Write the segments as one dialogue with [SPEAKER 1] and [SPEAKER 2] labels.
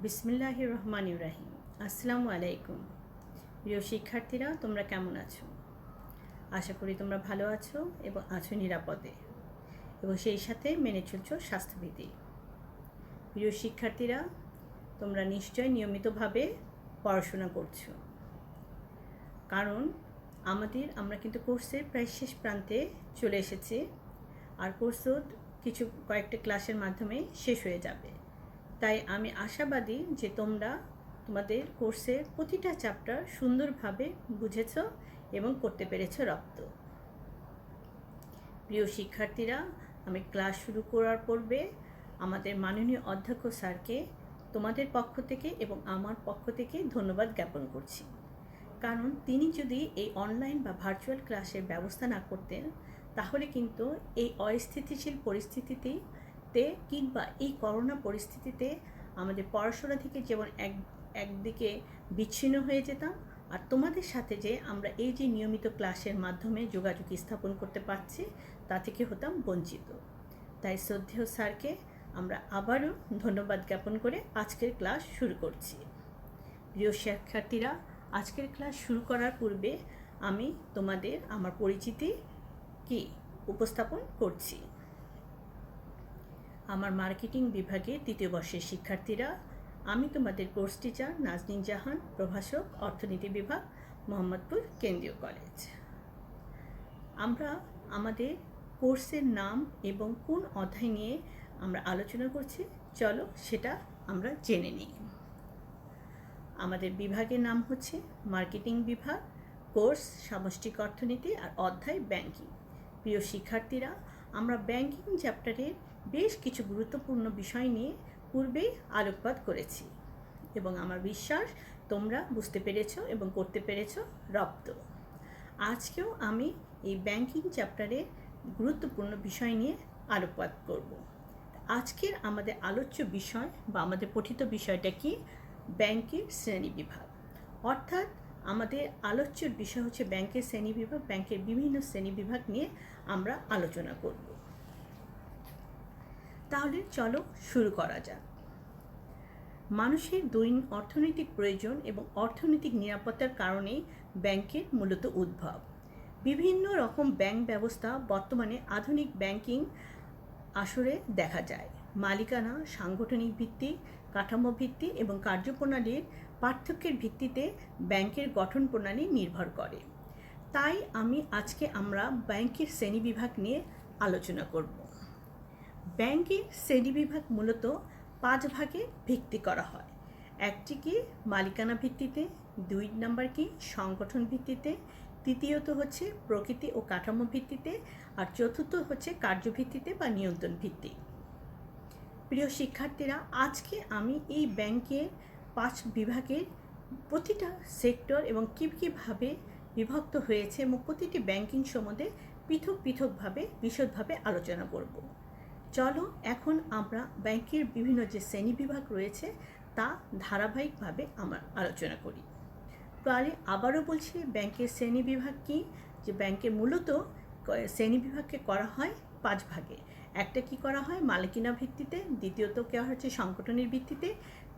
[SPEAKER 1] বিসমিল্লাহির রহমানির রহিম। আসসালামু আলাইকুম। প্রিয় শিক্ষার্থীরা, তোমরা কেমন আছো? আশা করি তোমরা ভালো আছো এবং আছো নিরাপদে, এবং সেই সাথে মেনে চলছো স্বাস্থ্যবিধি। প্রিয় শিক্ষার্থীরা, তোমরা নিশ্চয় নিয়মিতভাবে পড়াশোনা করছো, কারণ আমরা কিন্তু কোর্সের প্রায় শেষ প্রান্তে চলে এসেছি। আর কোর্সও কয়েকটা ক্লাসের মাধ্যমে শেষ হয়ে যাবে। তাই আমি আশাবাদী যে তোমরা তোমাদের কোর্সের প্রতিটা চ্যাপ্টার সুন্দরভাবে বুঝেছ এবং করতে পেরেছ রপ্ত। প্রিয় শিক্ষার্থীরা, আমি ক্লাস শুরু করার পূর্বে আমাদের মাননীয় অধ্যক্ষ স্যারকে তোমাদের পক্ষ থেকে এবং আমার পক্ষ থেকে ধন্যবাদ জ্ঞাপন করছি। কারণ তিনি যদি এই অনলাইন বা ভার্চুয়াল ক্লাসের ব্যবস্থা না করতেন, তাহলে কিন্তু এই অস্থিতিশীল পরিস্থিতিতে কিংবা এই করোনা পরিস্থিতিতে আমাদের পড়াশোনা থেকে যেমন একদিকে বিচ্ছিন্ন হয়ে যেতাম, আর তোমাদের সাথে যে আমরা এই যে নিয়মিত ক্লাসের মাধ্যমে যোগাযোগ স্থাপন করতে পারছি, তা থেকে হতাম বঞ্চিত। তাই শ্রদ্ধেয় স্যারকে আমরা আবারও ধন্যবাদ জ্ঞাপন করে আজকের ক্লাস শুরু করছি। প্রিয় শিক্ষার্থীরা, আজকের ক্লাস শুরু করার পূর্বে আমি তোমাদের আমার পরিচিতি উপস্থাপন করছি। আমার মার্কেটিং বিভাগে ৩য় বর্ষের শিক্ষার্থীরা, আমি তোমাদের কোর্স টিচার নাজনীন জাহান, প্রভাষক, অর্থনীতি বিভাগ, মোহাম্মদপুর কেন্দ্রীয় কলেজ। আমরা আমাদের কোর্সের নাম এবং কোন অধ্যায় নিয়ে আমরা আলোচনা করছি, চলো সেটা আমরা জেনে নিই। আমাদের বিভাগের নাম হচ্ছে মার্কেটিং বিভাগ, কোর্স সামষ্টিক অর্থনীতি, আর অধ্যায় ব্যাংকিং। প্রিয় শিক্ষার্থীরা, আমরা ব্যাংকিং চ্যাপ্টারের বেশ কিছু গুরুত্বপূর্ণ বিষয় নিয়ে পূর্বেই আলোকপাত করেছি, এবং আমার বিশ্বাস তোমরা বুঝতে পেরেছো এবং করতে পেরেছো রপ্ত। আজকেও আমি এই ব্যাংকিং চ্যাপ্টারের গুরুত্বপূর্ণ বিষয় নিয়ে আলোকপাত করব। আজকের আমাদের আলোচ্য বিষয় বা আমাদের পঠিত বিষয়টা কি? ব্যাংকের শ্রেণীবিভাগ। অর্থাৎ আমাদের আলোচ্যের বিষয় হচ্ছে ব্যাংকের শ্রেণীবিভাগ। ব্যাংকের বিভিন্ন শ্রেণীবিভাগ নিয়ে আমরা আলোচনা করব। তাহলে চলো শুরু করা যাক। মানুষের দৈনিক অর্থনৈতিক প্রয়োজন এবং অর্থনৈতিক নিরাপত্তার কারণেই ব্যাংকের মূলত উদ্ভব। বিভিন্ন রকম ব্যাংক ব্যবস্থা বর্তমানে আধুনিক ব্যাংকিং আসরে দেখা যায়। মালিকানা, সাংগঠনিক ভিত্তি, কাঠামো ভিত্তি এবং কার্যপ্রণালীর পার্থক্যের ভিত্তিতে ব্যাংকের গঠন প্রণালী নির্ভর করে। তাই আমরা ব্যাংকের শ্রেণীবিভাগ নিয়ে আলোচনা করব। ব্যাংকের শ্রেণীবিভাগ মূলত 5 ভাগে ভিত্তি করা হয়। একটি কি মালিকানা ভিত্তিতে, 2 নম্বর কি সংগঠন ভিত্তিতে, তৃতীয়ত হচ্ছে প্রকৃতি ও কাঠামো ভিত্তিতে, আর চতুর্থ হচ্ছে কার্যভিত্তিতে বা নিয়ন্ত্রণ ভিত্তিক। প্রিয় শিক্ষার্থীরা, আজকে আমি এই ব্যাংকের 5 বিভাগের প্রতিটা সেক্টর এবং কীভাবে বিভক্ত হয়েছে এবং প্রতিটি ব্যাংকিং সম্বন্ধে পৃথকভাবে বিশদভাবে আলোচনা করব। চলো এখন আমরা ব্যাংকের বিভিন্ন যে শ্রেণীবিভাগ রয়েছে তা ধারাবাহিকভাবে আমরা আলোচনা করি। তাহলে আবারও বলছি, ব্যাংকের শ্রেণীবিভাগ কি? যে ব্যাংকে মূলত শ্রেণীবিভাগকে করা হয় 5 ভাগে। একটা কি করা হয় মালিকানা ভিত্তিতে, দ্বিতীয়ত করা হচ্ছে সংগঠনের ভিত্তিতে,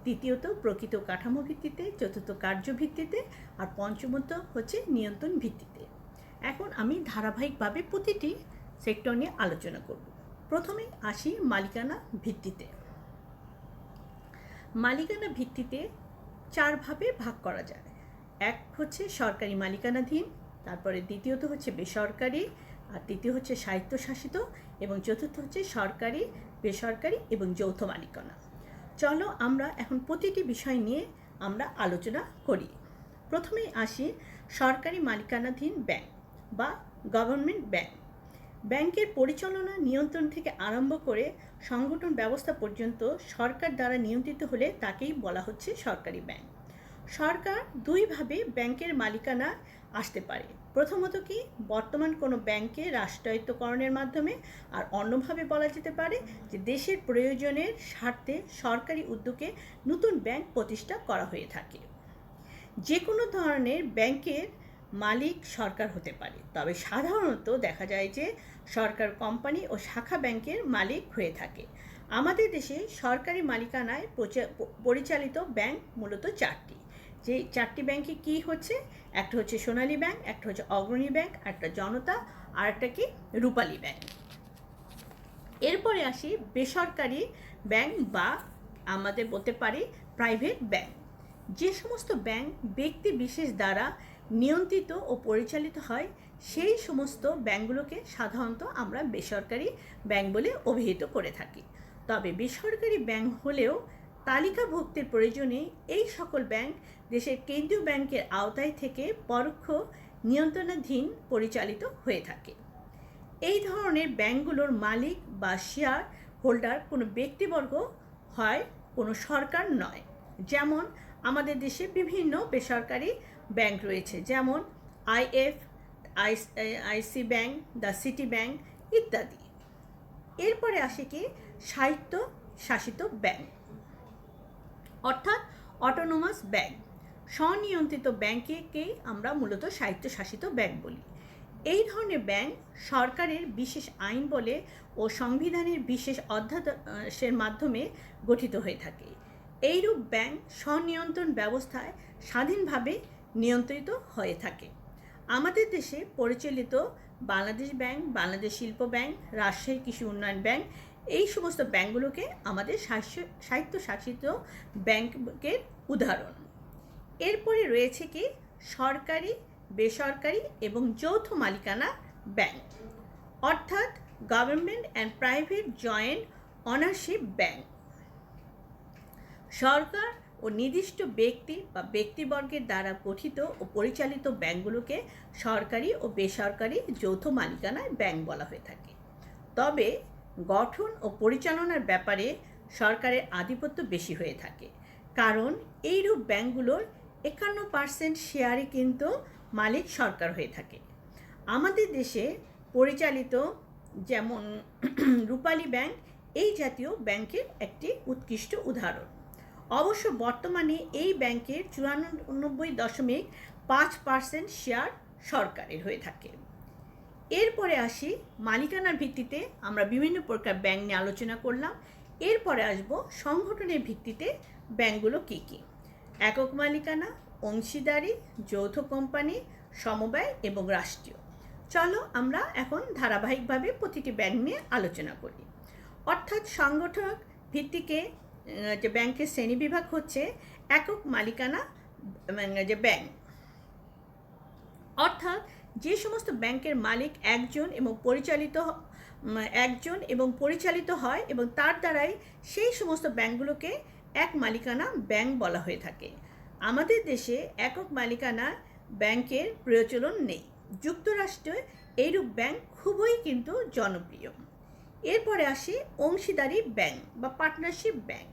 [SPEAKER 1] তৃতীয়ত প্রকৃত কাঠামো ভিত্তিতে, চতুর্থ কার্য ভিত্তিতে, আর পঞ্চমত হচ্ছে নিয়ন্ত্রণ ভিত্তিতে। এখন আমি ধারাবাহিকভাবে প্রতিটি সেক্টর নিয়ে আলোচনা করব। প্রথমে আসি মালিকানা ভিত্তিতে। মালিকানা ভিত্তিতে 4 ভাবে ভাগ করা যায়। এক হচ্ছে সরকারি মালিকানাধীন, তারপরে দ্বিতীয়ত হচ্ছে বেসরকারি, আর তৃতীয় হচ্ছে স্বায়ত্তশাসিত, এবং চতুর্থ হচ্ছে সরকারি, বেসরকারি এবং যৌথ মালিকানা। চলো আমরা এখন প্রতিটি বিষয় নিয়ে আমরা আলোচনা করি। প্রথমেই আসি সরকারি মালিকানাধীন ব্যাংক বা গভর্নমেন্ট ব্যাংক। ব্যাংকের পরিচালনা, নিয়ন্ত্রণ থেকে আরম্ভ করে সংগঠন ব্যবস্থা পর্যন্ত সরকার দ্বারা নিয়ন্ত্রিত হলে তাকেই বলা হচ্ছে সরকারি ব্যাংক। সরকার 2 ভাবে ব্যাংকের মালিকানা আসতে পারে। প্রথমত কি বর্তমান কোনো ব্যাংকে রাষ্ট্রায়ত্তকরণের মাধ্যমে, আর অন্যভাবে বলা যেতে পারে যে দেশের প্রয়োজনের স্বার্থে সরকারি উদ্যোগে নতুন ব্যাংক প্রতিষ্ঠা করা হয়ে থাকে। যে কোনো ধরনের ব্যাংকের মালিক সরকার হতে পারে, তবে সাধারণত দেখা যায় যে সরকার কোম্পানি ও শাখা ব্যাংকের মালিক হয়ে থাকে। আমাদের দেশে সরকারি মালিকানায় পরিচালিত ব্যাংক মূলত চারটি। যে চারটি ব্যাংকে কি হচ্ছে, একটা হচ্ছে সোনালী ব্যাংক, একটা হচ্ছে অগ্রণী ব্যাংক, একটা জনতা, আর একটা কি রূপালী ব্যাংক। এরপরে আসি বেসরকারি ব্যাংক বা আমাদের বলতে পারি প্রাইভেট ব্যাংক। যে সমস্ত ব্যাংক ব্যক্তি বিশেষ দ্বারা নিয়ন্ত্রিত ও পরিচালিত হয় সেই সমস্ত ব্যাংকগুলোকে সাধারণত আমরা বেসরকারি ব্যাংক বলে অভিহিত করে থাকি। তবে বেসরকারি ব্যাংক হলেও তালিকাভুক্তির প্রয়োজনে এই সকল ব্যাংক দেশের কেন্দ্রীয় ব্যাংকের আওতায় থেকে পরোক্ষ নিয়ন্ত্রণাধীন পরিচালিত হয়ে থাকে। এই ধরনের ব্যাংকগুলোর মালিক বা শেয়ার হোল্ডার কোনো ব্যক্তিবর্গ হয়, কোনো সরকার নয়। যেমন আমাদের দেশে বিভিন্ন বেসরকারি ব্যাংক রয়েছে, যেমন আইসি ব্যাংক, দ্য সিটি ব্যাংক ইত্যাদি। এরপরে আসে কি স্বায়ত্তশাসিত ব্যাংক, অর্থাৎ অটোনোমাস ব্যাংক। স্বনিয়ন্ত্রিত ব্যাংককেই আমরা মূলত স্বায়ত্তশাসিত ব্যাংক বলি। এই ধরনের ব্যাংক সরকারের বিশেষ আইন বলে ও সংবিধানের বিশেষ অধ্যাদেশের মাধ্যমে গঠিত হয়ে থাকে। এইরূপ ব্যাংক স্বনিয়ন্ত্রণ ব্যবস্থায় স্বাধীনভাবে নিয়ন্ত্রিত হয়ে থাকে। আমাদের দেশে পরিচালিত বাংলাদেশ ব্যাংক, বাংলাদেশ শিল্প ব্যাংক, রাজশাহী কৃষি উন্নয়ন ব্যাংক, এই সমস্ত ব্যাংকগুলোকে আমাদের স্বায়ত্তশাসিত ব্যাংকের উদাহরণ। এরপরে রয়েছে কি সরকারি, বেসরকারি এবং যৌথ মালিকানা ব্যাংক, অর্থাৎ government and private joint ownership bank. সরকার ও নির্দিষ্ট ব্যক্তি বা ব্যক্তিবর্গের দ্বারা গঠিত ও পরিচালিত ব্যাংকগুলোকে সরকারি ও বেসরকারি যৌথ মালিকানায় ব্যাংক বলা হয়ে থাকে। তবে গঠন ও পরিচালনার ব্যাপারে সরকারের আধিপত্য বেশি হয়ে থাকে, কারণ এইরূপ ব্যাংকগুলোর 51% শেয়ারে কিন্তু মালিক সরকার হয়ে থাকে। আমাদের দেশে পরিচালিত যেমন রূপালী ব্যাংক এই জাতীয় ব্যাংকের একটি উৎকৃষ্ট উদাহরণ। অবশ্য বর্তমানে এই ব্যাংকের 94.5% শেয়ার সরকারের হয়ে থাকে। এরপরে আসি মালিকানার ভিত্তিতে আমরা বিভিন্ন প্রকার ব্যাংক নিয়ে আলোচনা করলাম। এরপরে আসবো সংগঠনের ভিত্তিতে ব্যাংকগুলো কী কী: একক মালিকানা, অংশীদারি, যৌথ কোম্পানি, সমবায় এবং রাষ্ট্রীয়। চলো আমরা এখন ধারাবাহিকভাবে প্রতিটি ব্যাংক নিয়ে আলোচনা করি। অর্থাৎ সংগঠক ভিত্তিকে যে ব্যাংকের শ্রেণীবিভাগ হচ্ছে একক মালিকানা যে ব্যাংক, অর্থাৎ যে সমস্ত ব্যাংকের মালিক একজন এবং পরিচালিত হয় এবং তার দ্বারাই সেই সমস্ত ব্যাংকগুলোকে এক মালিকানা ব্যাংক বলা হয়ে থাকে। আমাদের দেশে একক মালিকানা ব্যাংকের প্রচলন নেই। যুক্তরাষ্ট্রে এইরূপ ব্যাংক খুবই কিন্তু জনপ্রিয়। এরপরে আসি অংশীদারি ব্যাংক বা পার্টনারশিপ ব্যাংক।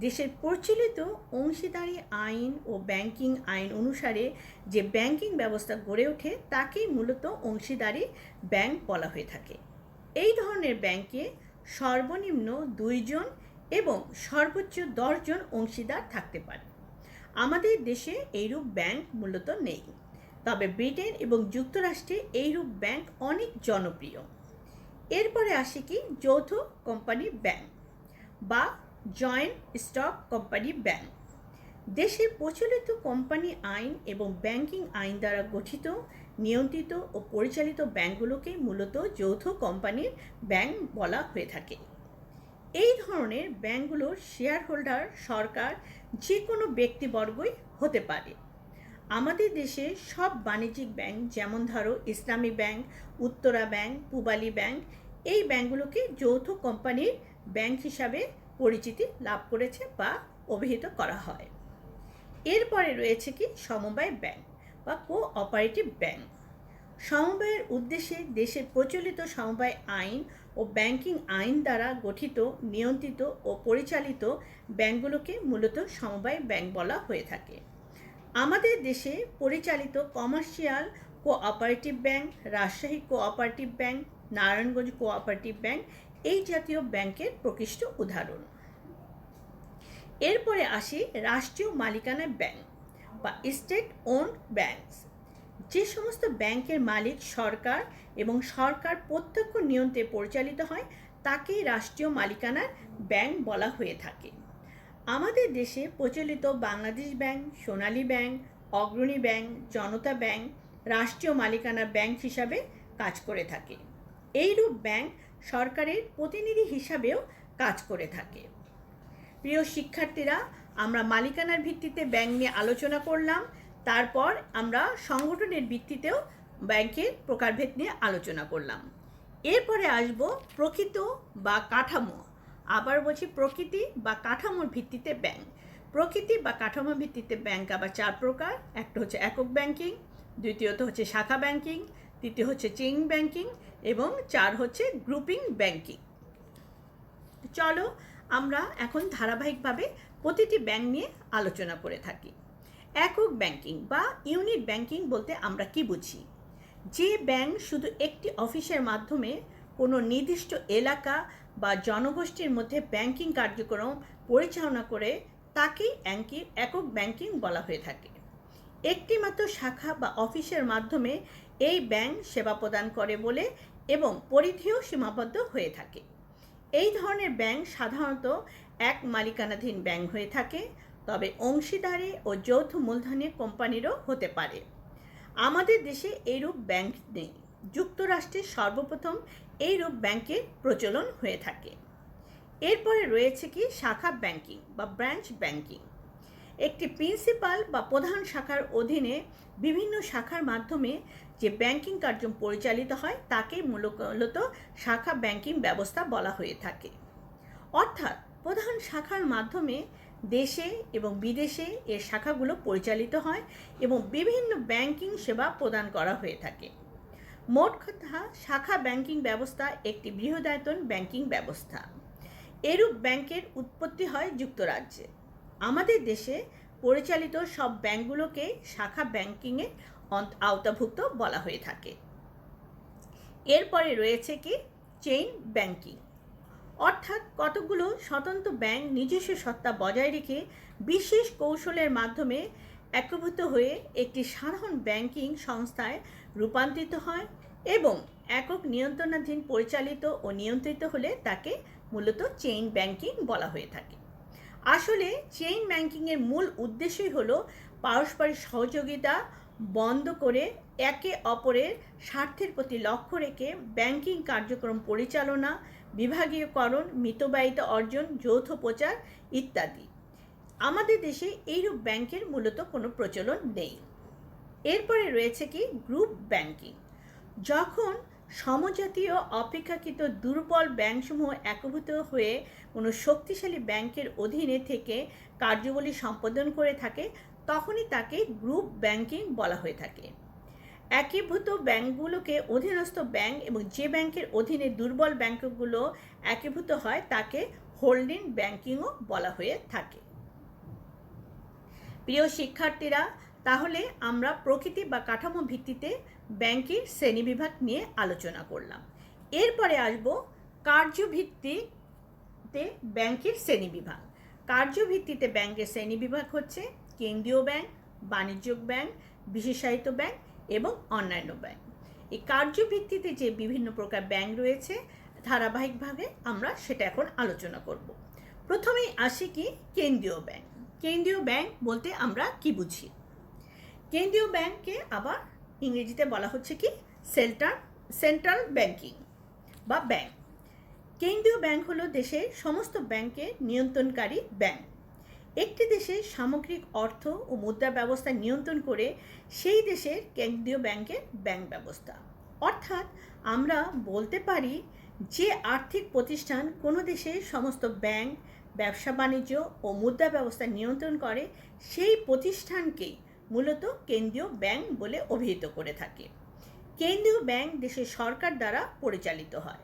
[SPEAKER 1] দেশের প্রচলিত অংশীদারি আইন ও ব্যাংকিং আইন অনুসারে যে ব্যাংকিং ব্যবস্থা গড়ে ওঠে তাকেই মূলত অংশীদারি ব্যাংক বলা হয়ে থাকে। এই ধরনের ব্যাংকে সর্বনিম্ন 2 জন এবং সর্বোচ্চ 10 জন অংশীদার থাকতে পারে। আমাদের দেশে এইরূপ ব্যাংক মূলত নেই, তবে ব্রিটেন এবং যুক্তরাষ্ট্রে এইরূপ ব্যাংক অনেক জনপ্রিয়। এরপরে আসে কি যৌথ কোম্পানি ব্যাংক বা জয়েন্ট স্টক কোম্পানি ব্যাংক। দেশের প্রচলিত কোম্পানি আইন এবং ব্যাংকিং আইন দ্বারা গঠিত, নিয়ন্ত্রিত ও পরিচালিত ব্যাংকগুলোকে মূলত যৌথ কোম্পানির ব্যাংক বলা হয়ে থাকে। এই ধরনের ব্যাংকগুলোর শেয়ার হোল্ডার সরকার যে কোনো ব্যক্তিবর্গই হতে পারে। আমাদের দেশে সব বাণিজ্যিক ব্যাংক, যেমন ধরো ইসলামী bank, Uttara bank, Pubali bank, এই ব্যাংকগুলোকে যৌথ কোম্পানির ব্যাংক হিসাবে পরিচিতি লাভ করেছে বা অভিহিত করা হয়। এরপরে রয়েছে কি সমবায় ব্যাংক বা কোঅপারেটিভ ব্যাংক। সমবায়ের উদ্দেশ্যে দেশের প্রচলিত সমবায় আইন ও ব্যাংকিং আইন দ্বারা গঠিত, নিয়ন্ত্রিত ও পরিচালিত ব্যাংকগুলোকে মূলত সমবায় ব্যাংক বলা হয়ে থাকে। আমাদের দেশে পরিচালিত commercial cooperative bank, Rajshahi cooperative bank, Narayanganj cooperative bank এই জাতীয় ব্যাংকের প্রকৃষ্ট উদাহরণ। এরপরে আসি রাষ্ট্রীয় মালিকানা ব্যাংক বা স্টেট ওন্ড ব্যাংকস। যে সমস্ত ব্যাংকের মালিক সরকার এবং সরকার প্রত্যক্ষ নিয়ন্ত্রণে পরিচালিত হয় তাকেই রাষ্ট্রীয় মালিকানার ব্যাংক বলা হয়ে থাকে। আমাদের দেশে প্রচলিত বাংলাদেশ ব্যাংক, সোনালী ব্যাংক, অগ্রণী ব্যাংক, জনতা ব্যাংক রাষ্ট্রীয় মালিকানার ব্যাংক হিসাবে কাজ করে থাকে। এইরূপ ব্যাংক সরকারের প্রতিনিধি হিসাবেও কাজ করে থাকে। প্রিয় শিক্ষার্থীরা, আমরা মালিকানার ভিত্তিতে ব্যাংক নিয়ে আলোচনা করলাম। তারপর আমরা সংগঠনের ভিত্তিতেও ব্যাংকের প্রকারভেদ নিয়ে আলোচনা করলাম। এরপরে আসব প্রকৃত বা কাঠামো, আবার বলছি প্রকৃতি বা কাঠামোর ভিত্তিতে ব্যাংক। প্রকৃতি বা কাঠামোর ভিত্তিতে ব্যাংক আবার 4 প্রকার। একটা হচ্ছে একক ব্যাংকিং, দ্বিতীয়ত হচ্ছে শাখা ব্যাংকিং, তৃতীয় হচ্ছে চেইন ব্যাংকিং এবং 4 হচ্ছে গ্রুপিং ব্যাংকিং। চলো আমরা এখন ধারাবাহিকভাবে প্রতিটি ব্যাংক নিয়ে আলোচনা করে থাকি। একক ব্যাংকিং বা ইউনিট ব্যাংকিং বলতে আমরা কি বুঝি? যে ব্যাংক শুধু একটি অফিসের মাধ্যমে কোনো নির্দিষ্ট এলাকা বা জনগোষ্ঠীর মধ্যে ব্যাংকিং কার্যক্রম পরিচালনা করে তাকেই একক ব্যাংকিং বলা হয়ে থাকে। একটি মাত্র শাখা বা অফিসের মাধ্যমে এই ব্যাংক সেবা প্রদান করে বলে এবং পরিধিও সীমাবদ্ধ হয়ে থাকে। এই ধরনের ব্যাংক সাধারণত এক মালিকানাধীন ব্যাংক হয়ে থাকে, তবে অংশীদারি ও যৌথ মূলধনী কোম্পানিরও হতে পারে। আমাদের দেশে এইরূপ ব্যাংক নেই। যুক্তরাষ্ট্রে সর্বপ্রথম এইরূপ ব্যাংকের প্রচলন হয়ে থাকে। এরপরে রয়েছে কি শাখা ব্যাংকিং বা ব্রাঞ্চ ব্যাংকিং। একটি প্রিন্সিপাল বা প্রধান শাখার অধীনে বিভিন্ন শাখার মাধ্যমে যে ব্যাংকিং কার্য পরিচালিত হয় তাকেই মূলত শাখা ব্যাংকিং ব্যবস্থা বলা হয়ে থাকে। অর্থাৎ প্রধান শাখার মাধ্যমে দেশে এবং বিদেশে এর শাখাগুলো পরিচালিত হয় এবং বিভিন্ন ব্যাংকিং সেবা প্রদান করা হয়ে থাকে। মোট কথা, শাখা ব্যাংকিং ব্যবস্থা একটি বৃহদায়তন ব্যাংকিং ব্যবস্থা। এরূপ ব্যাংকের উৎপত্তি হয় যুক্তরাজ্যে। আমাদের দেশে পরিচালিত সব ব্যাংকগুলোকে শাখা ব্যাংকিংয়ের আওতাভুক্ত বলা হয়ে থাকে। এরপরে রয়েছে কি চেইন ব্যাংকিং, অর্থাৎ কতগুলো স্বতন্ত্র ব্যাংক নিজস্ব সত্তা বজায় রেখে বিশেষ কৌশলের মাধ্যমে একীভূত হয়ে একটি সাধারণ ব্যাংকিং সংস্থায় রূপান্তরিত হয় এবং একক নিয়ন্ত্রণাধীন পরিচালিত ও নিয়ন্ত্রিত হলে তাকে মূলত চেইন ব্যাংকিং বলা হয়ে থাকে। আসলে চেইন ব্যাংকিংয়ের মূল উদ্দেশ্যই হলো পারস্পরিক সহযোগিতা বন্ধ করে একে অপরের স্বার্থের প্রতি লক্ষ্য রেখে ব্যাংকিং কার্যক্রম পরিচালনা, বিভাগীয়করণ, মিতব্যয়িতা অর্জন, যৌথ প্রচার ইত্যাদি। আমাদের দেশে এইরূপ ব্যাংকের মূলত কোনো প্রচলন নেই। এরপরে রয়েছে কি গ্রুপ ব্যাংকিং। যখন সমজাতীয় অপেক্ষাকৃত দুর্বল ব্যাংকসমূহ একীভূত হয়ে কোনো শক্তিশালী ব্যাংকের অধীনে থেকে কার্যাবলী সম্পাদন করে থাকে তখনই তাকে গ্রুপ ব্যাংকিং বলা হয়ে থাকে। একীভূত ব্যাংকগুলোকে অধীনস্থ ব্যাংক এবং যে ব্যাংকের অধীনে দুর্বল ব্যাংকগুলো একীভূত হয় তাকে হোল্ডিং ব্যাংকিংও বলা হয়ে থাকে। প্রিয় শিক্ষার্থীরা, তাহলে আমরা প্রকৃতি বা কাঠামো ভিত্তিতে ব্যাংকের শ্রেণীবিভাগ নিয়ে আলোচনা করলাম। এরপরে আসব কার্যভিত্তিতে ব্যাংকের শ্রেণীবিভাগ। কার্যভিত্তিতে ব্যাংকের শ্রেণীবিভাগ হচ্ছে কেন্দ্রীয় ব্যাংক, বাণিজ্যিক ব্যাংক, বিশেষায়িত ব্যাংক এবং অন্যান্য ব্যাংক। এই কার্যভিত্তিতে যে বিভিন্ন প্রকার ব্যাংক রয়েছে ধারাবাহিকভাবে আমরা সেটা এখন আলোচনা করব। প্রথমেই আসি কি কেন্দ্রীয় ব্যাংক। কেন্দ্রীয় ব্যাংক বলতে আমরা কি বুঝি? কেন্দ্রীয় ব্যাংককে আবার ইংরেজিতে বলা হচ্ছে কি সেন্ট্রাল ব্যাংকিং বা ব্যাংক। কেন্দ্রীয় ব্যাংক হলো দেশের সমস্ত ব্যাংকের নিয়ন্ত্রণকারী ব্যাংক। একটি দেশের সামগ্রিক অর্থ ও মুদ্রা ব্যবস্থা নিয়ন্ত্রণ করে সেই দেশের কেন্দ্রীয় ব্যাংকের ব্যাংক ব্যবস্থা। অর্থাৎ আমরা বলতে পারি যে আর্থিক প্রতিষ্ঠান কোনো দেশের সমস্ত ব্যাংক, ব্যবসা বাণিজ্য ও মুদ্রা ব্যবস্থা নিয়ন্ত্রণ করে সেই প্রতিষ্ঠানকেই মূলত কেন্দ্রীয় ব্যাংক বলে অভিহিত করে থাকে। কেন্দ্রীয় ব্যাংক দেশের সরকার দ্বারা পরিচালিত হয়।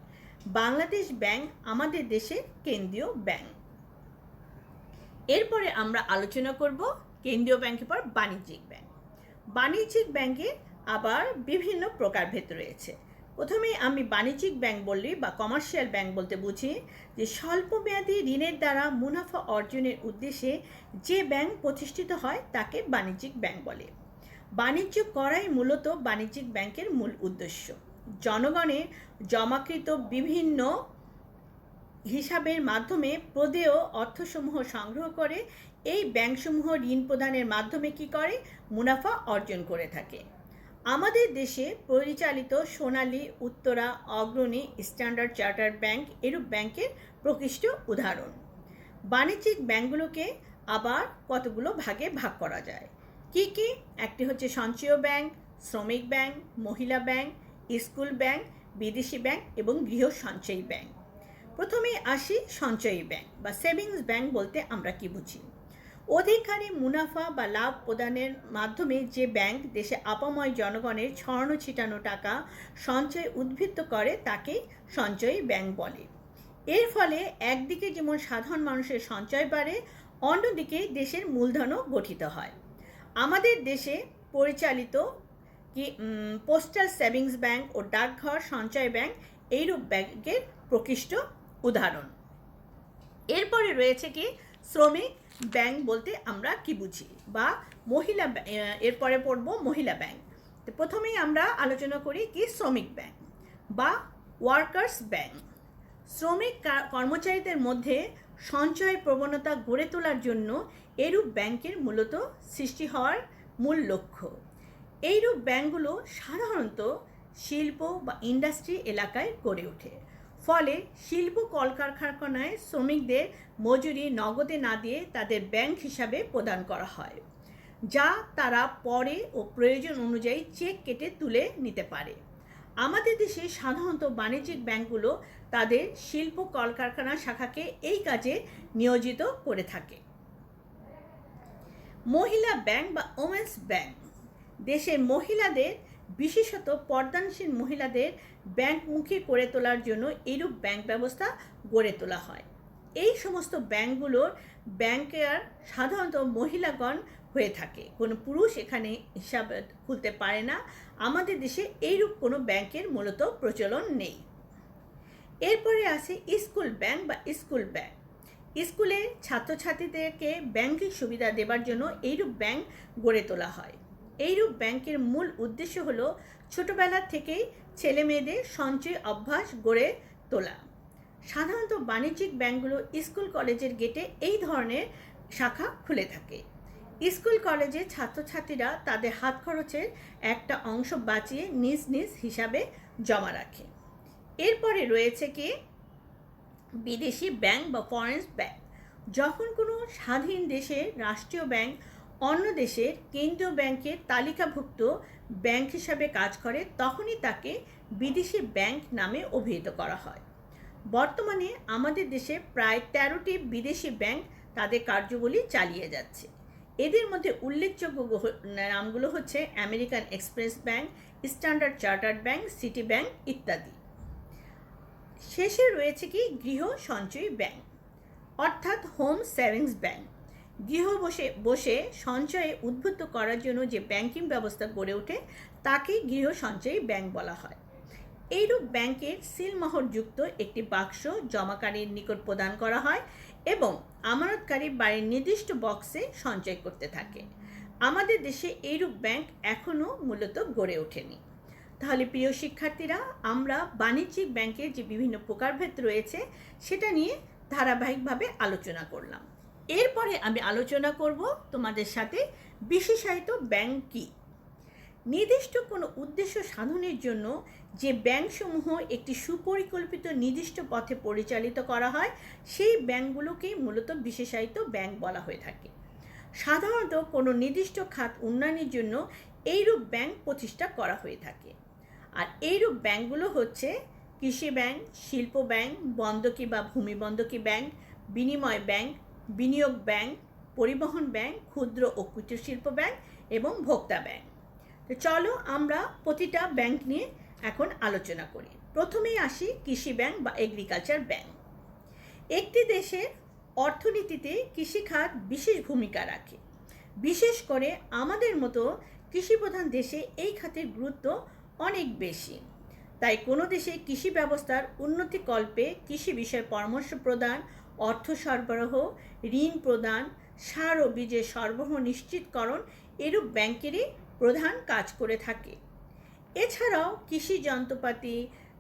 [SPEAKER 1] বাংলাদেশ ব্যাংক আমাদের দেশের কেন্দ্রীয় ব্যাংক। এরপরে আমরা আলোচনা করব কেন্দ্রীয় ব্যাংকের পর বাণিজ্যিক ব্যাংক। বাণিজ্যিক ব্যাংকের আবার বিভিন্ন প্রকারভেদ রয়েছে। প্রথমেই আমি বাণিজ্যিক ব্যাংক বললি বা কমার্শিয়াল ব্যাংক বলতে বুঝি যে স্বল্পমেয়াদী ঋণের দ্বারা মুনাফা অর্জনের উদ্দেশ্যে যে ব্যাংক প্রতিষ্ঠিত হয় তাকে বাণিজ্যিক ব্যাংক বলে। বাণিজ্য করাই মূলত বাণিজ্যিক ব্যাংকের মূল উদ্দেশ্য। জনগণের জমাকৃত বিভিন্ন হিসাবের মাধ্যমে প্রদেয় অর্থসমূহ সংগ্রহ করে এই ব্যাংকসমূহ ঋণ প্রদানের মাধ্যমে কি করে, মুনাফা অর্জন করে থাকে। আমাদের দেশে পরিচালিত সোনালী, উত্তরা, অগ্রণী, স্ট্যান্ডার্ড চার্টার্ড ব্যাংক এরূপ ব্যাংকের প্রকৃষ্ট উদাহরণ। বাণিজ্যিক ব্যাংকগুলোকে আবার কতগুলো ভাগে ভাগ করা যায়। কি কি? একটি হচ্ছে সঞ্চয় ব্যাংক, শ্রমিক ব্যাংক, মহিলা ব্যাংক, স্কুল ব্যাংক, বিদেশি ব্যাংক এবং গৃহ সঞ্চয়ী ব্যাংক। প্রথমেই আসি সঞ্চয়ী ব্যাংক বা সেভিংস ব্যাংক বলতে আমরা কি বুঝি। অধিকহারে মুনাফা বা লাভ প্রদানের মাধ্যমে যে ব্যাংক দেশে আপাময় জনগণের ছড়ানো ছিটানো টাকা সঞ্চয় উদ্বৃত্ত করে তাকে সঞ্চয়ী ব্যাংক বলে। এর ফলে একদিকে যেমন সাধারণ মানুষের সঞ্চয় বাড়ে, অন্যদিকে দেশের মূলধনও গঠিত হয়। আমাদের দেশে পরিচালিত পোস্টাল সেভিংস ব্যাংক ও ডাকঘর সঞ্চয় ব্যাংক এইরূপ ব্যাংকের প্রকৃষ্ট উদাহরণ। এরপরে রয়েছে কি শ্রমিক ব্যাংক বলতে আমরা কি বুঝি, বা মহিলা, এরপরে পড়ব মহিলা ব্যাংক। তো প্রথমেই আমরা আলোচনা করি কি শ্রমিক ব্যাংক বা ওয়ার্কার্স ব্যাংক। শ্রমিক কর্মচারীদের মধ্যে সঞ্চয়ের প্রবণতা গড়ে তোলার জন্য এরূপ ব্যাংকের মূলত সৃষ্টি হওয়ার মূল লক্ষ্য। এইরূপ ব্যাংকগুলো সাধারণত শিল্প বা ইন্ডাস্ট্রি এলাকায় গড়ে ওঠে। ফলে শিল্প কলকারখানায় শ্রমিকদের মজুরি নগদে না দিয়ে তাদের ব্যাংক হিসাবে প্রদান করা হয়, যা তারা পরে ও প্রয়োজন অনুযায়ী চেক কেটে তুলে নিতে পারে। আমাদের দেশে সাধারণত বাণিজ্যিক ব্যাংকগুলো তাদের শিল্প কলকারখানা শাখাকে এই কাজে নিয়োজিত করে থাকে। মহিলা ব্যাংক বা ওমেন্স ব্যাংক দেশের মহিলাদের, বিশেষত পর্দানশীল মহিলাদের ব্যাংকমুখী করে তোলার জন্য এরূপ ব্যাংক ব্যবস্থা গড়ে তোলা হয়। এই সমস্ত ব্যাংকগুলোর ব্যাংকার সাধারণত মহিলাগণ হয়ে থাকে, কোনো পুরুষ এখানে হিসাব খুলতে পারে না। আমাদের দেশে এইরূপ কোনো ব্যাংকের মূলত প্রচলন নেই। এরপরে আসে স্কুল ব্যাংক বা স্কুল ব্যাংক। স্কুলের ছাত্রছাত্রীদেরকে ব্যাংকিং সুবিধা দেবার জন্য এইরূপ ব্যাংক গড়ে তোলা হয়। এইরূপ ব্যাংকের মূল উদ্দেশ্য হলো ছোটবেলা থেকেই ছেলে মেয়েদের সঞ্চয় অভ্যাস গড়ে তোলা। সাধারণত বাণিজ্যিক ব্যাংকগুলো স্কুল কলেজের গেটে এই ধরনের শাখা খুলে থাকে। স্কুল কলেজে ছাত্রছাত্রীরা তাদের হাত খরচের একটা অংশ বাঁচিয়ে নিজ নিজ হিসাবে জমা রাখে। এরপরে রয়েছে কি বিদেশি ব্যাংক বা ফরেন ব্যাংক। যখন কোনো স্বাধীন দেশের রাষ্ট্রীয় ব্যাংক অন্য দেশের কেন্দ্রীয় ব্যাংকের তালিকাভুক্ত ব্যাংক হিসাবে কাজ করে, তখনই তাকে বিদেশি ব্যাংক নামে অভিহিত করা হয়। বর্তমানে আমাদের দেশে প্রায় 13টি বিদেশি ব্যাংক তাদের কার্যবলী চালিয়ে যাচ্ছে। এদের মধ্যে উল্লেখযোগ্য নামগুলো হচ্ছে American express bank, standard chartered bank, city bank ইত্যাদি। শেষে রয়েছে কি গৃহ সঞ্চয়ী ব্যাংক অর্থাৎ হোম সেভিংস ব্যাংক। গৃহ বসে সঞ্চয়ে উদ্বুদ্ধ করার জন্য যে ব্যাংকিং ব্যবস্থা গড়ে ওঠে তাকে গৃহ সঞ্চয়ী ব্যাংক বলা হয়। এইরূপ ব্যাংকের সিলমোহরযুক্ত একটি বাক্স জমাকারীর নিকট প্রদান করা হয় এবং আমানতকারী বাড়ির নির্দিষ্ট বক্সে সঞ্চয় করতে থাকে। আমাদের দেশে এইরূপ ব্যাংক এখনও মূলত গড়ে ওঠেনি। তাহলে প্রিয় শিক্ষার্থীরা, আমরা বাণিজ্যিক ব্যাংকের যে বিভিন্ন প্রকারভেদ রয়েছে সেটা নিয়ে ধারাবাহিকভাবে আলোচনা করলাম। এরপরে আমি আলোচনা করব তোমাদের সাথে বিশেষায়িত ব্যাংক কী। নির্দিষ্ট কোনো উদ্দেশ্য সাধনের জন্য যে ব্যাংকসমূহ একটি সুপরিকল্পিত নির্দিষ্ট পথে পরিচালিত করা হয় সেই ব্যাংকগুলোকেই মূলত বিশেষায়িত ব্যাংক বলা হয়ে থাকে। সাধারণত কোনো নির্দিষ্ট খাত উন্নয়নের জন্য এইরূপ ব্যাংক প্রতিষ্ঠা করা হয়ে থাকে। আর এইরূপ ব্যাংকগুলো হচ্ছে কৃষি ব্যাংক, শিল্প ব্যাংক, বন্ধকি বা ভূমি বন্ধকি ব্যাংক, বিনিময় ব্যাংক, বিনিয়োগ ব্যাংক, পরিবহন ব্যাংক, ক্ষুদ্র ও কুটির শিল্প ব্যাংক এবং ভোক্তা ব্যাংক। তো চলো আমরা প্রতিটা ব্যাংক নিয়ে এখন আলোচনা করি। প্রথমেই আসি কৃষি ব্যাংক বা এগ্রিকালচার ব্যাংক। একটি দেশের অর্থনীতিতে কৃষিখাত বিশেষ ভূমিকা রাখে। বিশেষ করে আমাদের মতো কৃষিপ্রধান দেশে এই খাতের গুরুত্ব অনেক বেশি। তাই কোনো দেশে কৃষি ব্যবস্থার উন্নতিকল্পে কৃষি বিষয়ে পরামর্শ প্রদান, অর্থ সরবরাহ, ঋণ প্রদান, সার ও বীজের সরবরাহ নিশ্চিতকরণ এরূপ ব্যাংকেরই প্রধান কাজ করে থাকে। এছাড়াও কৃষি যন্ত্রপাতি,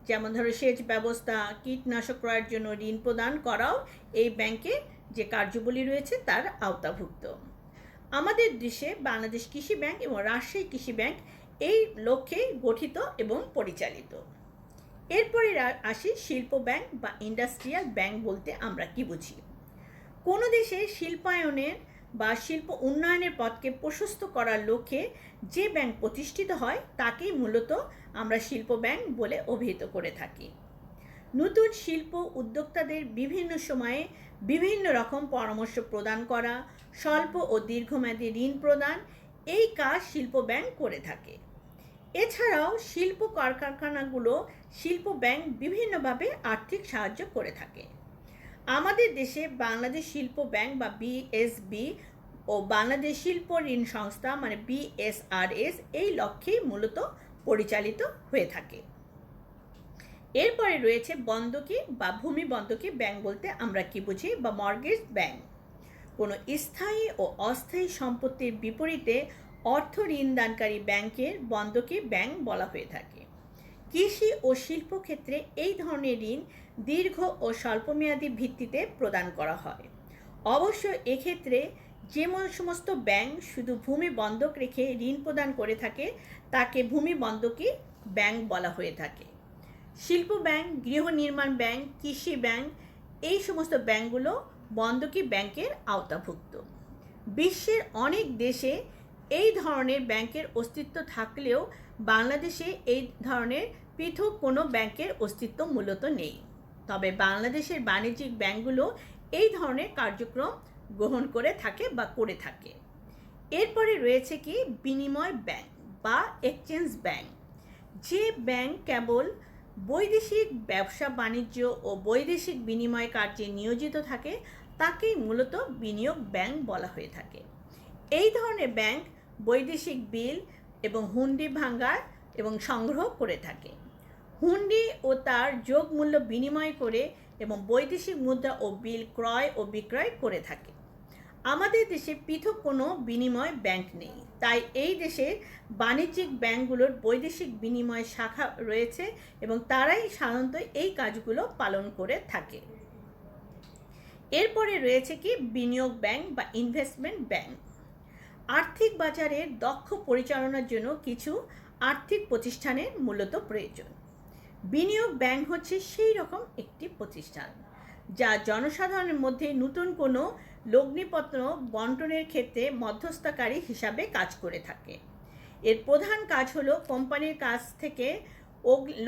[SPEAKER 1] যেমন ধরো সেচ ব্যবস্থা, কীটনাশক ক্রয়ের জন্য ঋণ প্রদান করাও এই ব্যাংকের যে কার্যাবলী রয়েছে তার আওতাভুক্ত। আমাদের দেশে বাংলাদেশ কৃষি ব্যাংক এবং রাজশাহী কৃষি ব্যাংক এই লক্ষ্যে গঠিত এবং পরিচালিত। এরপরে আসি শিল্প ব্যাংক বা ইন্ডাস্ট্রিয়াল ব্যাংক বলতে আমরা কি বুঝি। কোনো দেশে শিল্পায়নের বা শিল্প উন্নয়নের পথকে প্রশস্ত করার লক্ষ্যে যে ব্যাংক প্রতিষ্ঠিত হয় তাকেই মূলত আমরা শিল্প ব্যাংক বলে অভিহিত করে থাকি। নতুন শিল্প উদ্যোক্তাদের বিভিন্ন সময়ে বিভিন্ন রকম পরামর্শ প্রদান করা, স্বল্প ও দীর্ঘমেয়াদী ঋণ প্রদান, এই কাজ শিল্প ব্যাংক করে থাকে। এছাড়াও শিল্প কারখানাগুলো শিল্প ব্যাংক বিভিন্নভাবে আর্থিক সাহায্য করে থাকে। আমাদের দেশে বাংলাদেশ শিল্প ব্যাংক বা বিএসবি ও বাংলাদেশ শিল্প ঋণ সংস্থা মানে বিএসআরএস এই লক্ষ্যেই মূলত পরিচালিত হয়ে থাকে। এরপরে রয়েছে বন্ধকি বা ভূমি বন্ধকি ব্যাংক বলতে আমরা কি বুঝি বা মর্গেজ ব্যাংক। কোনো স্থায়ী ও অস্থায়ী সম্পত্তির বিপরীতে অর্থ ঋণদানকারী ব্যাংকের বন্ধকি ব্যাংক বলা হয়ে থাকে। কৃষি ও শিল্প ক্ষেত্রে এই ধরনের ঋণ দীর্ঘ ও স্বল্পমেয়াদী ভিত্তিতে প্রদান করা হয়। অবশ্য এক্ষেত্রে যে সমস্ত ব্যাংক শুধু ভূমি বন্ধক রেখে ঋণ প্রদান করে থাকে তাকে ভূমি বন্ধকি ব্যাংক বলা হয়ে থাকে। শিল্প ব্যাংক, গৃহ নির্মাণ ব্যাংক, কৃষি ব্যাংক এই সমস্ত ব্যাংকগুলো বন্ধকি ব্যাংকের আওতাভুক্ত। বিশ্বের অনেক দেশে এই ধরনের ব্যাংকের অস্তিত্ব থাকলেও বাংলাদেশে এই ধরনের পৃথক কোনো ব্যাংকের অস্তিত্ব মূলত নেই। তবে বাংলাদেশের বাণিজ্যিক ব্যাংকগুলো এই ধরনের কার্যক্রম গ্রহণ করে থাকে বা করে থাকে। এরপরে রয়েছে কি বিনিময় ব্যাংক বা এক্সচেঞ্জ ব্যাংক। যে ব্যাংক কেবল বৈদেশিক ব্যবসা বাণিজ্য ও বৈদেশিক বিনিময় কার্যে নিয়োজিত থাকে তাকেই মূলত বিনিয়োগ ব্যাংক বলা হয়ে থাকে। এই ধরনের ব্যাংক বৈদেশিক বিল এবং হুন্ডি ভাঙার এবং সংগ্রহ করে থাকে। হুন্ডি ও তার যোগ মূল্য বিনিময় করে এবং বৈদেশিক মুদ্রা ও বিল ক্রয় ও বিক্রয় করে থাকে। আমাদের দেশে পৃথক কোনো বিনিময় ব্যাংক নেই, তাই এই দেশে বাণিজ্যিক ব্যাংকগুলোর বৈদেশিক বিনিময় শাখা রয়েছে এবং তারাই সাধারণত এই কাজগুলো পালন করে থাকে। এরপরে রয়েছে কি বিনিয়োগ ব্যাংক বা ইনভেস্টমেন্ট ব্যাংক। আর্থিক বাজারের দক্ষ পরিচালনার জন্য কিছু আর্থিক প্রতিষ্ঠানের মূলত প্রয়োজন। বিনিয়োগ ব্যাংক হচ্ছে সেই রকম একটি প্রতিষ্ঠান যা জনসাধারণের মধ্যে নতুন কোনো লগ্নিপত্র বন্টনের ক্ষেত্রে মধ্যস্থতাকারী হিসাবে কাজ করে থাকে। এর প্রধান কাজ হলো কোম্পানির কাছ থেকে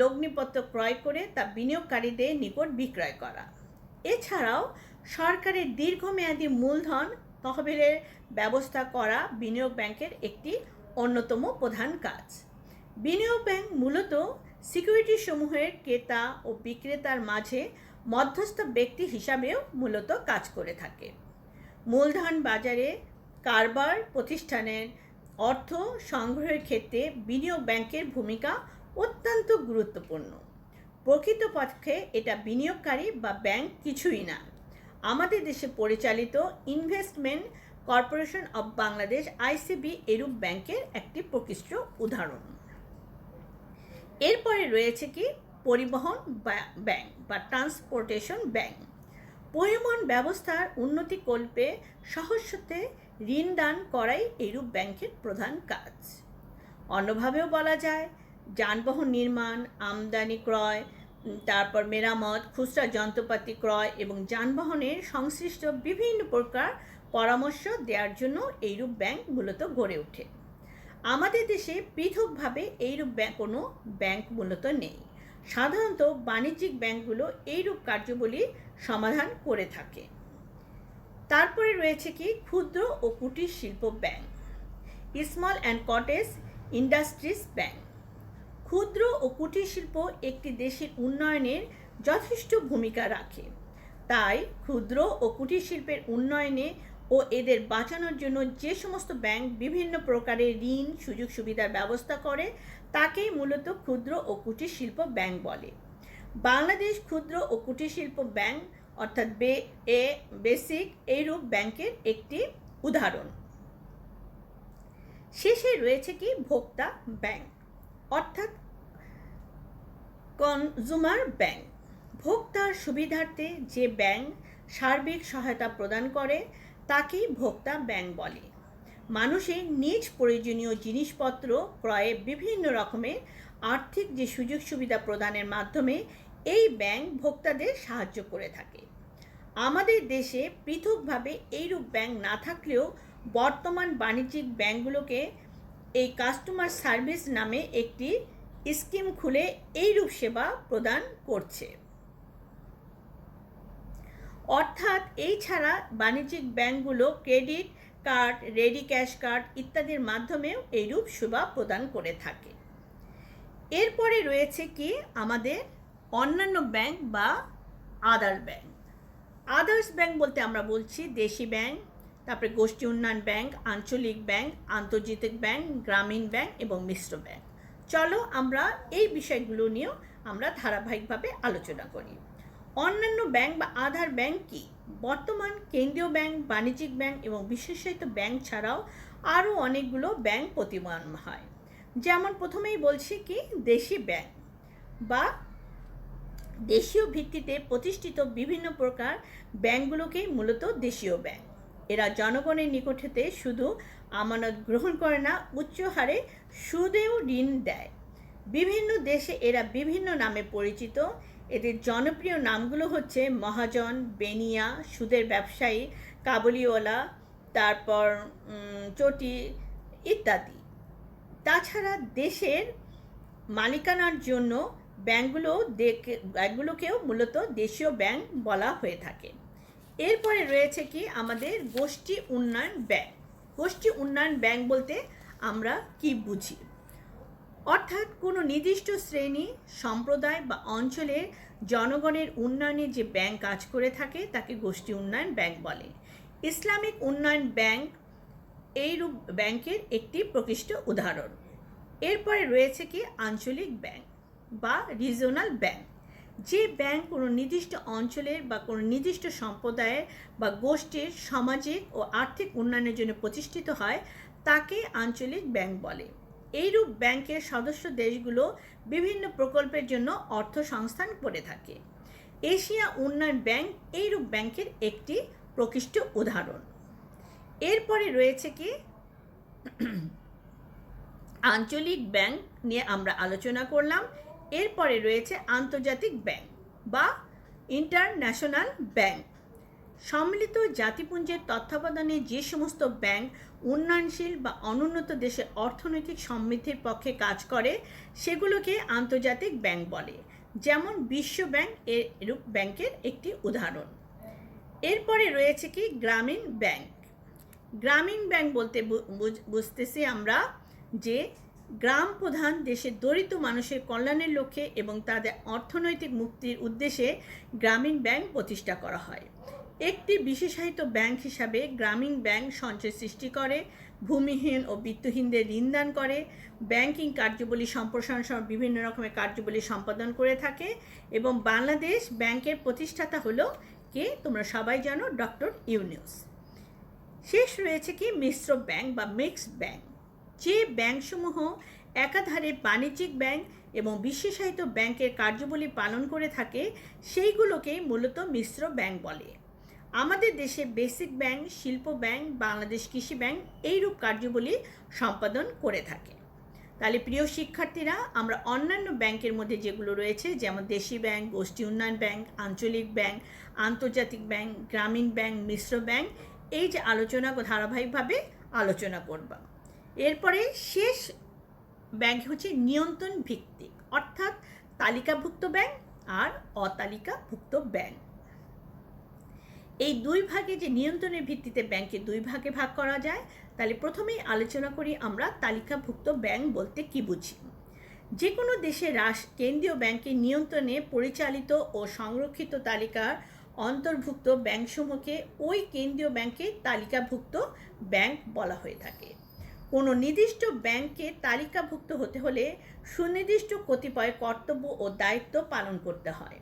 [SPEAKER 1] লগ্নিপত্র ক্রয় করে তা বিনিয়োগকারীদের নিকট বিক্রয় করা। এছাড়াও সরকারের দীর্ঘমেয়াদী মূলধন তহবিলের ব্যবস্থা করা বিনিয়োগ ব্যাংকের একটি অন্যতম প্রধান কাজ। বিনিয়োগ ব্যাংক মূলত সিকিউরিটি সমূহের ক্রেতা ও বিক্রেতার মাঝে মধ্যস্থ ব্যক্তি হিসাবেও মূলত কাজ করে থাকে। মূলধন বাজারে কারবার প্রতিষ্ঠানের অর্থ সংগ্রহের ক্ষেত্রে বিনিয়োগ ব্যাংকের ভূমিকা অত্যন্ত গুরুত্বপূর্ণ। প্রকৃতপক্ষে এটা বিনিয়োগকারী বা ব্যাংক কিছুই না। আমাদের দেশে পরিচালিত investment corporation of Bangladesh ICB এরূপ ব্যাংকের একটি প্রকৃষ্ট উদাহরণ। এরপরে রয়েছে কি পরিবহন ব্যাংক বা ট্রান্সপোর্টেশন ব্যাংক। পরিবহন ব্যবস্থার উন্নতিকল্পে সহজতে ঋণ দান করাই এরূপ ব্যাংকের প্রধান কাজ। অন্যভাবেও বলা যায় যানবাহন নির্মাণ, আমদানি ক্রয়, তারপর মেরামত, খুচরা যন্ত্রপাতি ক্রয় এবং যানবাহনের সংশ্লিষ্ট বিভিন্ন প্রকার পরামর্শ দেওয়ার জন্য এইরূপ ব্যাংক মূলত গড়ে ওঠে। আমাদের দেশে পৃথকভাবে এইরূপ কোনো ব্যাংক মূলত নেই। সাধারণত বাণিজ্যিক ব্যাংকগুলো এইরূপ কার্যাবলী সমাধান করে থাকে। তারপরে রয়েছে কি ক্ষুদ্র ও কুটির শিল্প bank, small and cottage industries bank. ক্ষুদ্র ও কুটির শিল্প একটি দেশের উন্নয়নের যথেষ্ট ভূমিকা রাখে। তাই ক্ষুদ্র ও কুটির শিল্পের উন্নয়নে ও এদের বাঁচানোর জন্য যে সমস্ত ব্যাংক বিভিন্ন প্রকারের ঋণ সুযোগ সুবিধার ব্যবস্থা করে তাকেই মূলত ক্ষুদ্র ও কুটির শিল্প ব্যাংক বলে। বাংলাদেশ ক্ষুদ্র ও কুটির শিল্প ব্যাংক অর্থাৎ বেসিক এইরূপ ব্যাংকের একটি উদাহরণ। শেষে রয়েছে কি ভোক্তা ব্যাংক অর্থাৎ কনজুমার ব্যাংক ভোক্তার সুবিধার্থে যে ব্যাংক সার্বিক সহায়তা প্রদান করে তাকেই ভোক্তা ব্যাংক বলে। মানুষের নিজ প্রয়োজনীয় জিনিসপত্র ক্রয়ে বিভিন্ন রকমের আর্থিক যে সুযোগ সুবিধা প্রদানের মাধ্যমে এই ব্যাংক ভোক্তাদের সাহায্য করে থাকে। আমাদের দেশে পৃথকভাবে এইরূপ ব্যাংক না থাকলেও বর্তমান বাণিজ্যিক ব্যাংকগুলোকে এই কাস্টমার সার্ভিস নামে একটি স্কিম খুলে এইরূপ সেবা প্রদান করছে। অর্থাৎ এই ছাড়া বাণিজ্যিক ব্যাংকগুলো credit card, ready cash card ইত্যাদির মাধ্যমেও এইরূপ সেবা প্রদান করে থাকে। এরপরে রয়েছে কি আমাদের অন্যান্য ব্যাংক বা আদার ব্যাংক। আদার্স ব্যাংক বলতে আমরা বলছি দেশি ব্যাংক, তারপরে গোষ্ঠী উন্নয়ন ব্যাংক, আঞ্চলিক ব্যাংক, আন্তর্জাতিক ব্যাংক, গ্রামীণ ব্যাংক এবং মিশ্র ব্যাংক। চলো আমরা এই বিষয়গুলো নিয়েও আমরা ধারাবাহিকভাবে আলোচনা করি। অন্যান্য ব্যাংক বা আধার ব্যাংক কি? বর্তমান কেন্দ্রীয় ব্যাংক, বাণিজ্যিক ব্যাংক এবং বিশেষায়িত ব্যাংক ছাড়াও আরও অনেকগুলো ব্যাংক প্রতিমান হয়। যেমন প্রথমেই বলছি কি দেশি ব্যাংক বা দেশীয় ভিত্তিতে প্রতিষ্ঠিত বিভিন্ন প্রকার ব্যাংকগুলোকেই মূলত দেশীয় ব্যাংক। এরা জনগণের নিকট হতে শুধু আমানত গ্রহণ করে না, উচ্চ হারে সুদেও ঋণ দেয়। বিভিন্ন দেশে এরা বিভিন্ন নামে পরিচিত। এদের জনপ্রিয় নামগুলো হচ্ছে মহাজন, বেনিয়া, সুদের ব্যবসায়ী, কাবুলিওয়ালা, তারপর চটি ইত্যাদি। তাছাড়া দেশের মালিকানার জন্য ব্যাংকগুলোকেও মূলত দেশীয় ব্যাংক বলা হয়ে থাকে। এরপরে রয়েছে কি আমাদের গোষ্ঠী উন্নয়ন ব্যাংক। গোষ্ঠী উন্নয়ন ব্যাংক বলতে আমরা কি বুঝি? অর্থাৎ কোনো নির্দিষ্ট শ্রেণী, সম্প্রদায় বা অঞ্চলের জনগণের উন্নয়নে যে ব্যাংক কাজ করে থাকে তাকে গোষ্ঠী উন্নয়ন ব্যাংক বলে। ইসলামিক উন্নয়ন ব্যাংক এইরূপ ব্যাংকের একটি প্রকৃষ্ট উদাহরণ। এরপরে রয়েছে কি আঞ্চলিক ব্যাংক বা রিজিওনাল ব্যাংক। যে ব্যাংক কোনো নির্দিষ্ট অঞ্চলের বা কোনো নির্দিষ্ট সম্প্রদায়ের বা গোষ্ঠীর সামাজিক ও আর্থিক উন্নয়নের জন্য প্রতিষ্ঠিত হয় তাকে আঞ্চলিক ব্যাংক বলে। এইরূপ ব্যাংকের সদস্য দেশগুলো বিভিন্ন প্রকল্পের জন্য অর্থ সংস্থান করে থাকে। এশিয়া উন্নয়ন ব্যাংক এইরূপ ব্যাংকের একটি প্রকৃষ্ট উদাহরণ। এরপরে রয়েছে কি আঞ্চলিক ব্যাংক নিয়ে আমরা আলোচনা করলাম। এরপরে রয়েছে আন্তর্জাতিক ব্যাংক বা ইন্টারন্যাশনাল ব্যাংক। সম্মিলিত জাতিপুঞ্জের তত্ত্বাবধানে যে সমস্ত ব্যাংক উন্নয়নশীল বা অনুন্নত দেশের অর্থনৈতিক সমৃদ্ধির পক্ষে কাজ করে সেগুলোকে আন্তর্জাতিক ব্যাংক বলে। যেমন বিশ্ব ব্যাংক এরূপ ব্যাংকের একটি উদাহরণ। এরপরে রয়েছে কি গ্রামীণ ব্যাংক। গ্রামীণ ব্যাংক বলতে বুঝতেছি আমরা যে গ্রাম প্রধান দেশের দরিদ্র মানুষের কল্যাণের লক্ষ্যে এবং তাদের অর্থনৈতিক মুক্তির উদ্দেশ্যে গ্রামীণ ব্যাংক প্রতিষ্ঠা করা হয়। একটি বিশেষায়িত ব্যাংক হিসাবে গ্রামীণ ব্যাংক সঞ্চয় সৃষ্টি করে, ভূমিহীন ও বিত্তহীনদের ঋণদান করে, ব্যাংকিং কার্যাবলী সম্প্রসারণ সহ বিভিন্ন রকমের কার্যাবলী সম্পাদন করে থাকে। এবং বাংলাদেশ ব্যাংকের প্রতিষ্ঠাতা হলো কে? তোমরা সবাই জানো, ডক্টর ইউনূস। শেষ রয়েছে কি মিশ্র ব্যাংক বা মিক্সড ব্যাংক। যে ব্যাংকসমূহ একাধারে বাণিজ্যিক ব্যাংক এবং বিশেষায়িত ব্যাংকের কার্যাবলী পালন করে থাকে সেইগুলোকেই মূলত মিশ্র ব্যাংক বলে। আমাদের দেশে বেসিক ব্যাংক, শিল্প ব্যাংক, বাংলাদেশ কৃষি ব্যাংক এইরূপ কার্যাবলী সম্পাদন করে থাকে। তাহলে প্রিয় শিক্ষার্থীরা, আমরা অন্যান্য ব্যাংকের মধ্যে যেগুলো রয়েছে যেমন দেশি ব্যাংক, গোষ্ঠী উন্নয়ন ব্যাংক, আঞ্চলিক ব্যাংক, আন্তর্জাতিক ব্যাংক, গ্রামীণ ব্যাংক, মিশ্র ব্যাংক এই যে আলোচনা ধারাবাহিকভাবে আলোচনা করব। এরপরে শেষ ব্যাংক হচ্ছে নিয়ন্ত্রণ ভিত্তিক, অর্থাৎ তালিকাভুক্ত ব্যাংক আর অতালিকাভুক্ত ব্যাংক। এই দুই ভাগে যে নিয়ন্ত্রণের ভিত্তিতে ব্যাংকে দুই ভাগে ভাগ করা যায়। তাহলে প্রথমেই আলোচনা করি আমরা তালিকাভুক্ত ব্যাংক বলতে কি বুঝি। যে কোনো দেশের কেন্দ্রীয় ব্যাংকের নিয়ন্ত্রণে পরিচালিত ও সংরক্ষিত তালিকার অন্তর্ভুক্ত ব্যাংকসমূহকে ওই কেন্দ্রীয় ব্যাংকের তালিকাভুক্ত ব্যাংক বলা হয়ে থাকে। কোনো নির্দিষ্ট ব্যাংকে তালিকাভুক্ত হতে হলে সুনির্দিষ্ট কতিপয় কর্তব্য ও দায়িত্ব পালন করতে হয়।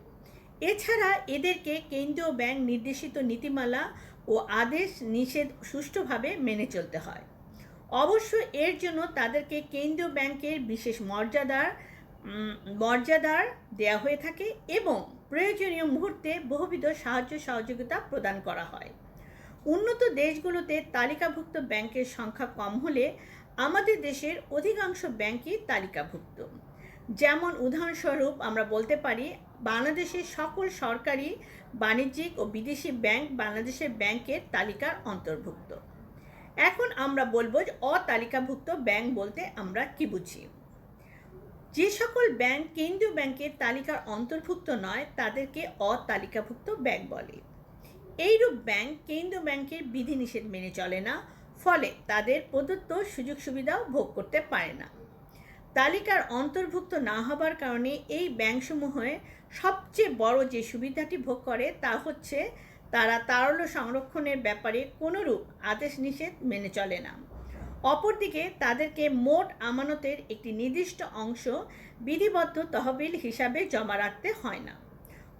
[SPEAKER 1] এছাড়া এদেরকে কেন্দ্রীয় ব্যাংক নির্দেশিত নীতিমালা ও আদেশ নিষেধ সুষ্ঠুভাবে মেনে চলতে হয়। অবশ্য এর জন্য তাদেরকে কেন্দ্রীয় ব্যাংকের বিশেষ মর্যাদার মর্যাদার দেয়া হয়ে থাকে এবং প্রয়োজনীয় মুহূর্তে বহুবিধ সাহায্য সহযোগিতা প্রদান করা হয়। উন্নত দেশগুলোতে তালিকাভুক্ত ব্যাংকের সংখ্যা কম হলে আমাদের দেশের অধিকাংশ ব্যাংকই তালিকাভুক্ত। যেমন উদাহরণস্বরূপ আমরা বলতে পারি বাংলাদেশের সকল সরকারি, বাণিজ্যিক ও বিদেশি ব্যাংক বাংলাদেশের ব্যাংকের তালিকার অন্তর্ভুক্ত। এখন আমরা বলবো যে অতালিকাভুক্ত ব্যাংক বলতে আমরা কি বুঝি। যে সকল ব্যাংক কেন্দ্রীয় ব্যাংকের তালিকার অন্তর্ভুক্ত নয় তাদেরকে অতালিকাভুক্ত ব্যাংক বলে। এইরূপ ব্যাংক কেন্দ্রীয় ব্যাংকের বিধিনিষেধ মেনে চলে না, ফলে তাদের প্রদত্ত সুযোগ সুবিধাও ভোগ করতে পারে না। তালিকার অন্তর্ভুক্ত না হবার কারণে এই ব্যাংকসমূহের সবচেয়ে বড় যে সুবিধাটি ভোগ করে তা হচ্ছে তারা তারল্য সংরক্ষণের ব্যাপারে কোনোরূপ আদেশ নিষেধ মেনে চলে না। অপরদিকে তাদেরকে মোট আমানতের একটি নির্দিষ্ট অংশ বিধিবদ্ধ তহবিল হিসাবে জমা রাখতে হয় না।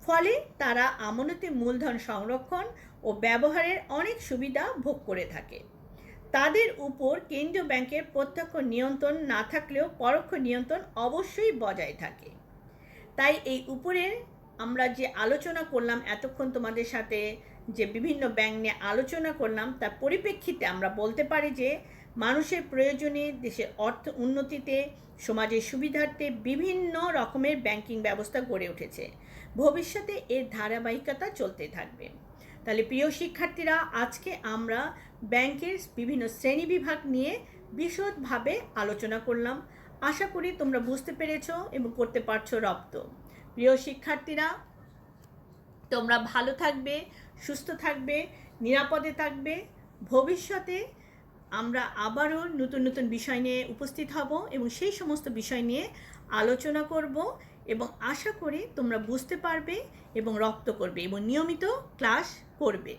[SPEAKER 1] ফলে তারা আমানতের মূলধন সংরক্ষণ ও ব্যবহারের অনেক সুবিধা ভোগ করে থাকে। তাদের উপর কেন্দ্রীয় ব্যাংকের প্রত্যক্ষ নিয়ন্ত্রণ না থাকলেও পরোক্ষ নিয়ন্ত্রণ অবশ্যই বজায় থাকে। তাই এই উপরে আমরা যে আলোচনা করলাম এতক্ষণ তোমাদের সাথে, যে বিভিন্ন ব্যাংক নিয়ে আলোচনা করলাম, তার পরিপ্রেক্ষিতে আমরা বলতে পারি যে মানুষের প্রয়োজনে, দেশের অর্থ উন্নতিতে, সমাজের সুবিধার্থে বিভিন্ন রকমের ব্যাংকিং ব্যবস্থা গড়ে উঠেছে। ভবিষ্যতে এর ধারাবাহিকতা চলতে থাকবে। তাহলে প্রিয় শিক্ষার্থীরা, আজকে আমরা ব্যাংকের বিভিন্ন শ্রেণীবিভাগ নিয়ে বিশদভাবে আলোচনা করলাম। আশা করি তোমরা বুঝতে পেরেছো এবং করতে পারছো রপ্ত। প্রিয় শিক্ষার্থীরা, তোমরা ভালো থাকবে, সুস্থ থাকবে, নিরাপদে থাকবে। ভবিষ্যতে আমরা আবারও নতুন নতুন বিষয় নিয়ে উপস্থিত হব এবং সেই সমস্ত বিষয় নিয়ে আলোচনা করব এবং আশা করি তোমরা বুঝতে পারবে এবং রপ্ত করবে এবং নিয়মিত ক্লাস করবে।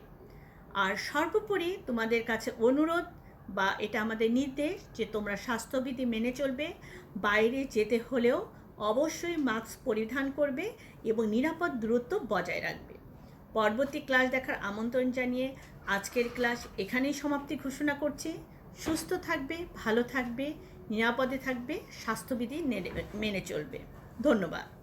[SPEAKER 1] আর সর্বোপরি তোমাদের কাছে অনুরোধ বা এটা আমাদের নির্দেশ যে তোমরা স্বাস্থ্যবিধি মেনে চলবে। বাইরে যেতে হলেও অবশ্যই মাস্ক পরিধান করবে এবং নিরাপদ দূরত্ব বজায় রাখবে। পরবর্তী ক্লাস দেখার আমন্ত্রণ জানিয়ে আজকের ক্লাস এখানেই সমাপ্তি ঘোষণা করছি। সুস্থ থাকবে, ভালো থাকবে, নিরাপদে থাকবে, স্বাস্থ্যবিধি মেনে চলবে। ধন্যবাদ।